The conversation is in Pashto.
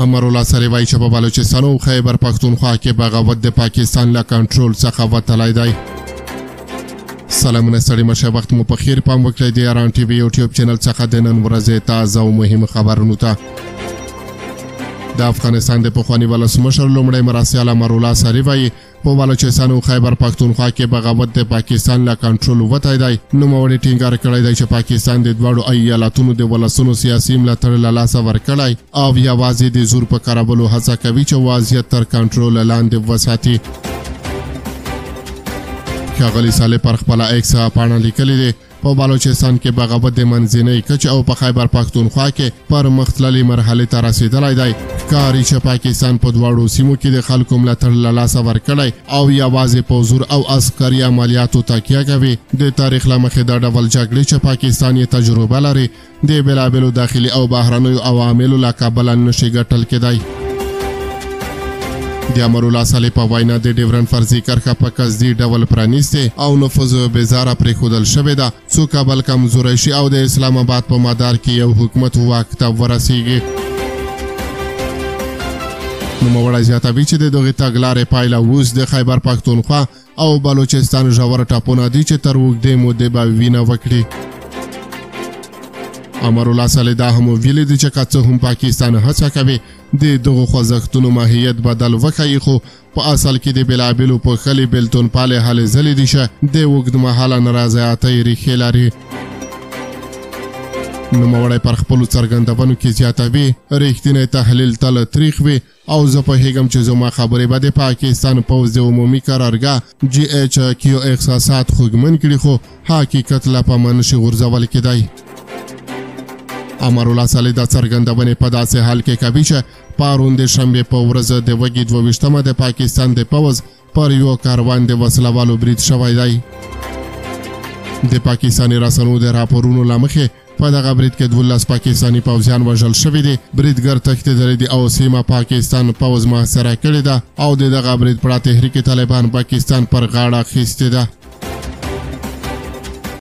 امرالله سره وایي چې په بلوچستان او خیبر پښتونخوا کې بغاوت د پاکستان له کنټرول څخه وتلی دی. سلامونه ستړي مشه، وخت مو په خیر. پام وکړئ د ایران ټي وي یوټیوب چینل څخه د نن ورځې تازه او مهم خبرونو ته. د افغانستان د پخواني ولسمشر لومړی مرستیال امرالله سره وایي په بلوچستان او خیبر پښتونخوا کې بغاوت د پاکستان له کنټرول وتی دی. نوموړي ټینګار کړی دی چې پاکستان د دواړو ایالتونو د ولسونو سیاسي ملاتړ له لاسه ورکړی او یوازې د زور په کارولو هڅه کوي چې وضعیت تر کنټرول لاندې وساتي. ښاغلي صالح پر خپله ایکس پاڼه لیکلې دی په بلوچستان کې بغاوت د منځنۍ کچې او په خیبر پښتونخوا کې پرمختللې مرحلې ته رسېدلی دی. ښکاري چې پاکستان په دواړو سیمو کې د خلکو ملاتړ له لاسه ورکړی او یوازې په زور او عسکري عملیاتو تکیه کوي. د تاریخ له مخې دا ډول جګړې چې پاکستان یې تجربه لري د بېلابېلو داخلي او بهرنیو عواملو له کبله نشي ګټل کېدی. د امرالله صالح په وینا د ډیورنډ فرضي کرښه په قصدي ډول پرانیستې او نفوذ بېزاره پرېښودل شوې ده څو کابل کمزوری شي او د اسلام آباد په مدار کې یو حکومت واک ته ورسیږي. نوموړی زیاتوي چې د دغې تګلارې پایله اوس د خیبر پښتونخوا او بلوچستان ژور ټاپونه دي چې تر اوږدې مودې به وینه وکړي. امرالله صالح دا هم ویلي دي چې که څه هم پاکستان هڅه کوي د دغو خوځښتونو ماهیت بدل وښیي، خو په اصل کې د بېلابېلو پوښلې بېلتون پالې هلې ځلې دي چې د اوږدمهاله نارضایتۍ ریښې لري. نوموړی پر خپلو څرګندونو کې زیاتوي رښتینی تحلیل تل تریخ وي او زه پوهېږم چې زما خبرې به د پاکستان پوځ د عمومي قرارګاه GHQ احساسات خوږمن کړي، خو حقیقت لا په منشي غورځول کېدی. امرالله صالح دا څرګندونې په داسې حال کې کوي چې پرون د شنبې په ورځ د وږي 22مه د پاکستان د پوځ پر یو کاروان د وسلوالو برید شوی دی. د پاکستاني رسنیو د راپورونو له مخې په دغه برید کې 12 پاکستاني پوځیان وژل شوي دي. بریدګر تښتېدلی دی او سیمه پاکستان پوځ محاصره کړې ده او د دغه برید پړه تحریک طالبان پاکستان پر غاړه اخیستې ده.